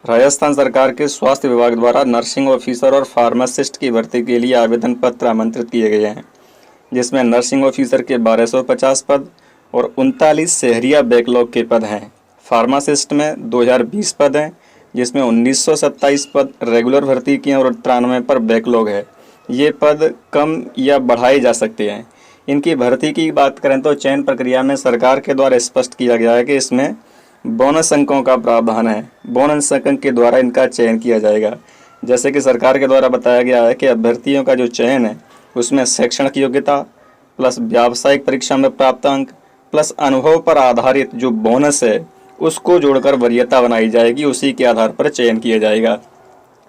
राजस्थान सरकार के स्वास्थ्य विभाग द्वारा नर्सिंग ऑफिसर और फार्मासिस्ट की भर्ती के लिए आवेदन पत्र आमंत्रित किए गए हैं, जिसमें नर्सिंग ऑफिसर के 1250 पद और 39 शहरिया बैकलॉग के पद हैं। फार्मासिस्ट में 2020 पद हैं, जिसमें 1927 पद रेगुलर भर्ती के हैं और 93 पर बैकलॉग है। ये पद कम या बढ़ाए जा सकते हैं। इनकी भर्ती की बात करें तो चयन प्रक्रिया में सरकार के द्वारा स्पष्ट किया गया है कि इसमें बोनस अंकों का प्रावधान है। बोनस अंक के द्वारा इनका चयन किया जाएगा। जैसे कि सरकार के द्वारा बताया गया है कि अभ्यर्थियों का जो चयन है उसमें शैक्षणिक योग्यता प्लस व्यावसायिक परीक्षा में प्राप्त अंक प्लस अनुभव पर आधारित जो बोनस है उसको जोड़कर वरीयता बनाई जाएगी। उसी के आधार पर चयन किया जाएगा।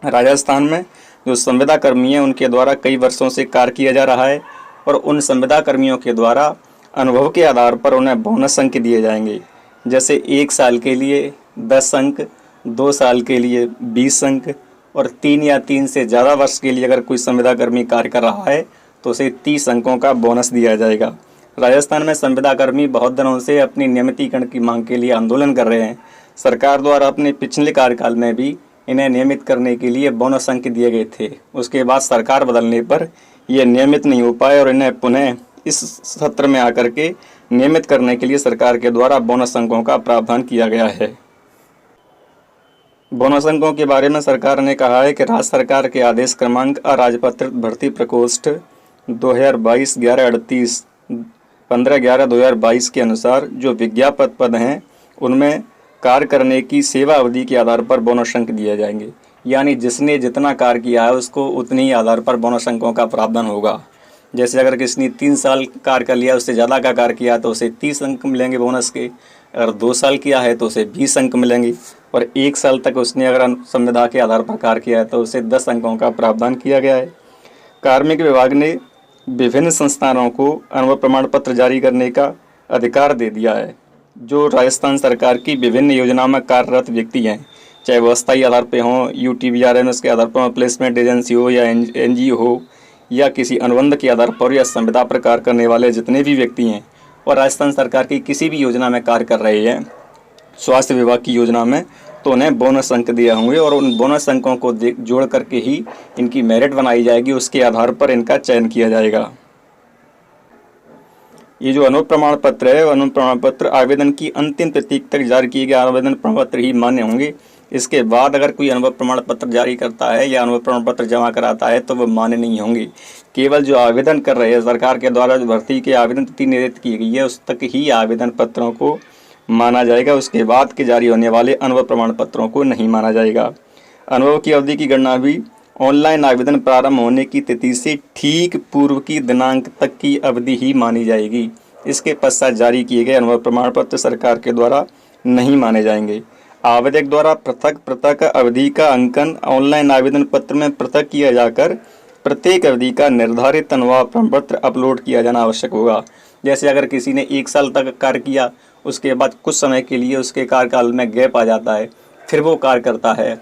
राजस्थान में जो संविदा कर्मी हैं उनके द्वारा कई वर्षों से कार्य किया जा रहा है और उन संविदा कर्मियों के द्वारा अनुभव के आधार पर उन्हें बोनस अंक दिए जाएंगे। जैसे 1 साल के लिए 10 अंक, 2 साल के लिए 20 अंक और 3 या 3 से ज़्यादा वर्ष के लिए अगर कोई संविदा कर्मी कार्य कर रहा है तो उसे 30 अंकों का बोनस दिया जाएगा। राजस्थान में संविदा कर्मी बहुत दिनों से अपनी नियमितीकरण की मांग के लिए आंदोलन कर रहे हैं। सरकार द्वारा अपने पिछले कार्यकाल में भी इन्हें नियमित करने के लिए बोनस अंक दिए गए थे। उसके बाद सरकार बदलने पर ये नियमित नहीं हो पाए और इन्हें पुनः इस सत्र में आकर के नियमित करने के लिए सरकार के द्वारा बोनस अंकों का प्रावधान किया गया है। बोनस अंकों के बारे में सरकार ने कहा है कि राज्य सरकार के आदेश क्रमांक अराजपत्रित भर्ती प्रकोष्ठ 2022-1138 15/11/2022 के अनुसार जो विज्ञापित पद हैं उनमें कार्य करने की सेवा अवधि के आधार पर बोनस अंक दिए जाएंगे। यानी जिसने जितना कार्य किया है उसको उतनी ही आधार पर बोनस अंकों का प्रावधान होगा। जैसे अगर किसी ने 3 साल कार्य कर लिया, उससे ज़्यादा का कार्य किया तो उसे 30 अंक मिलेंगे बोनस के। अगर 2 साल किया है तो उसे 20 अंक मिलेंगे और 1 साल तक उसने अगर संविदा के आधार पर कार्य किया है तो उसे 10 अंकों का प्रावधान किया गया है। कार्मिक विभाग ने विभिन्न संस्थानों को अनुभव प्रमाण पत्र जारी करने का अधिकार दे दिया है। जो राजस्थान सरकार की विभिन्न योजनाओं में कार्यरत व्यक्ति हैं, चाहे वो अस्थायी आधार पर हों, UTVRMS के आधार पर प्लेसमेंट एजेंसी हो या NGO हो या किसी अनुबंध के आधार पर या संविदा पर कार्य करने वाले जितने भी व्यक्ति हैं और राजस्थान सरकार की किसी भी योजना में कार्य कर रहे हैं, स्वास्थ्य विभाग की योजना में, तो उन्हें बोनस अंक दिए होंगे और उन बोनस अंकों को जोड़ करके ही इनकी मेरिट बनाई जाएगी। उसके आधार पर इनका चयन किया जाएगा। ये जो अनुभव प्रमाण पत्र है, अनुभव प्रमाण पत्र आवेदन की अंतिम तिथि तक जारी किए गए आवेदन प्रमाण पत्र ही मान्य होंगे। इसके बाद अगर कोई अनुभव प्रमाण पत्र जारी करता है या अनुभव प्रमाण पत्र जमा कराता है तो वो मान्य नहीं होंगे। केवल जो आवेदन कर रहे हैं, सरकार के द्वारा जो भर्ती के आवेदन तिथि निर्धारित की गई है उस तक ही आवेदन पत्रों को माना जाएगा। उसके बाद के जारी होने वाले अनुभव प्रमाण पत्रों को नहीं माना जाएगा। अनुभव की अवधि की गणना भी ऑनलाइन आवेदन प्रारंभ होने की तिथि से ठीक पूर्व की दिनांक तक की अवधि ही मानी जाएगी। इसके पश्चात जारी किए गए अनुभव प्रमाण पत्र सरकार के द्वारा नहीं माने जाएंगे। आवेदक द्वारा पृथक पृथक अवधि का अंकन ऑनलाइन आवेदन पत्र में पृथक किया जाकर प्रत्येक अवधि का निर्धारित अनुभव प्रमाण पत्र अपलोड किया जाना आवश्यक होगा। जैसे अगर किसी ने 1 साल तक कार्य किया, उसके बाद कुछ समय के लिए उसके कार्यकाल में गैप आ जाता है, फिर वो कार्य करता है,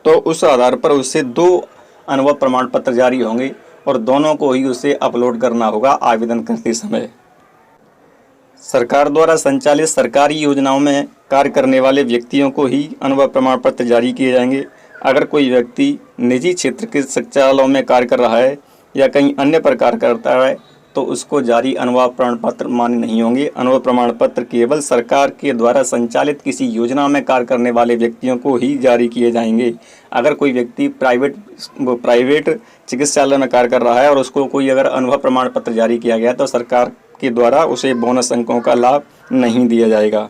तो उस आधार पर उससे 2 अनुभव प्रमाण पत्र जारी होंगे और दोनों को ही उसे अपलोड करना होगा आवेदन करते समय। सरकार द्वारा संचालित सरकारी योजनाओं में कार्य करने वाले व्यक्तियों को ही अनुभव प्रमाण पत्र जारी किए जाएंगे। अगर कोई व्यक्ति निजी क्षेत्र के चिकित्सालयों में कार्य कर रहा है या कहीं अन्य प्रकार करता है तो उसको जारी अनुभव प्रमाण पत्र मान्य नहीं होंगे। अनुभव प्रमाण पत्र केवल सरकार के द्वारा संचालित किसी योजना में कार्य करने वाले व्यक्तियों को ही जारी किए जाएंगे। अगर कोई व्यक्ति प्राइवेट चिकित्सालय में कार्य कर रहा है और उसको कोई अगर अनुभव प्रमाण पत्र जारी किया गया तो सरकार के द्वारा उसे बोनस अंकों का लाभ नहीं दिया जाएगा।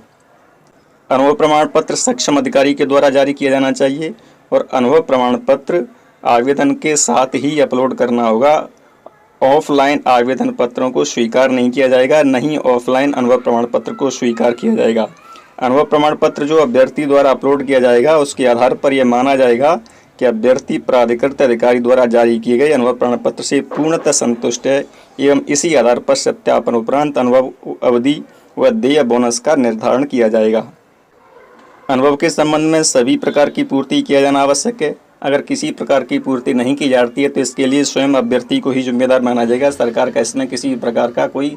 अनुभव प्रमाण पत्र सक्षम अधिकारी के द्वारा जारी किया जाना चाहिए और अनुभव प्रमाण पत्र आवेदन के साथ ही अपलोड करना होगा। ऑफलाइन आवेदन पत्रों को स्वीकार नहीं किया जाएगा, न ही ऑफलाइन अनुभव प्रमाण पत्र को स्वीकार किया जाएगा। अनुभव प्रमाण पत्र जो अभ्यर्थी द्वारा अपलोड किया जाएगा उसके आधार पर यह माना जाएगा कि अभ्यर्थी प्राधिकृत अधिकारी द्वारा जारी किए गए अनुभव प्रमाण पत्र से पूर्णतः संतुष्ट है एवं इसी आधार पर सत्यापन उपरांत अनुभव अवधि व देय बोनस का निर्धारण किया जाएगा। अनुभव के संबंध में सभी प्रकार की पूर्ति किया जाना आवश्यक है। अगर किसी प्रकार की पूर्ति नहीं की जाती है तो इसके लिए स्वयं अभ्यर्थी को ही जिम्मेदार माना जाएगा। सरकार का इसमें किसी प्रकार का कोई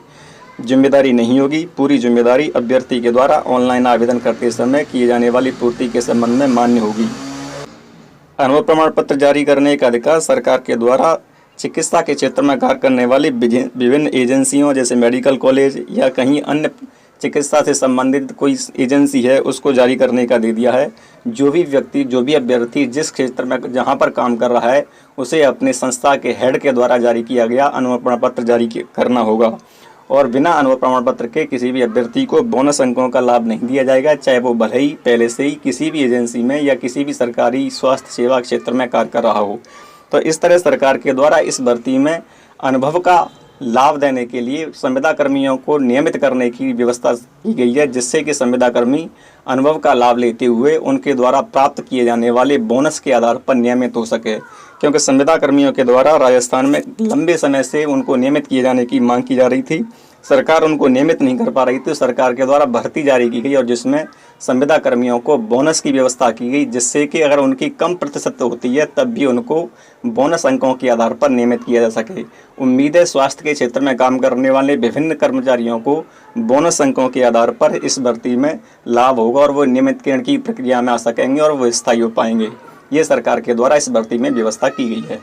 जिम्मेदारी नहीं होगी। पूरी जिम्मेदारी अभ्यर्थी के द्वारा ऑनलाइन आवेदन करते समय किए जाने वाली पूर्ति के संबंध में मान्य होगी। अनुभव प्रमाण पत्र जारी करने का अधिकार सरकार के द्वारा चिकित्सा के क्षेत्र में कार्य करने वाली विभिन्न एजेंसियों जैसे मेडिकल कॉलेज या कहीं अन्य चिकित्सा से संबंधित कोई एजेंसी है उसको जारी करने का दे दिया है। जो भी व्यक्ति, जो भी अभ्यर्थी जिस क्षेत्र में जहां पर काम कर रहा है उसे अपने संस्था के हेड के द्वारा जारी किया गया अनुभव प्रमाण पत्र जारी करना होगा और बिना अनुभव प्रमाण पत्र के किसी भी अभ्यर्थी को बोनस अंकों का लाभ नहीं दिया जाएगा, चाहे वो भले ही पहले से ही किसी भी एजेंसी में या किसी भी सरकारी स्वास्थ्य सेवा क्षेत्र में कार्य कर रहा हो। तो इस तरह सरकार के द्वारा इस भर्ती में अनुभव का लाभ देने के लिए संविदा कर्मियों को नियमित करने की व्यवस्था की गई है, जिससे कि संविदा कर्मी अनुभव का लाभ लेते हुए उनके द्वारा प्राप्त किए जाने वाले बोनस के आधार पर नियमित हो सके। क्योंकि संविदा कर्मियों के द्वारा राजस्थान में लंबे समय से उनको नियमित किए जाने की मांग की जा रही थी, सरकार उनको नियमित नहीं कर पा रही थी। सरकार के द्वारा भर्ती जारी की गई और जिसमें संविदा कर्मियों को बोनस की व्यवस्था की गई, जिससे कि अगर उनकी कम प्रतिशत होती है तब भी उनको बोनस अंकों के आधार पर नियमित किया जा सके। उम्मीद है स्वास्थ्य के क्षेत्र में काम करने वाले विभिन्न कर्मचारियों को बोनस अंकों के आधार पर इस भर्ती में लाभ होगा और वो नियमितकरण की प्रक्रिया में आ सकेंगे और वो स्थायी हो पाएंगे। ये सरकार के द्वारा इस भर्ती में व्यवस्था की गई है।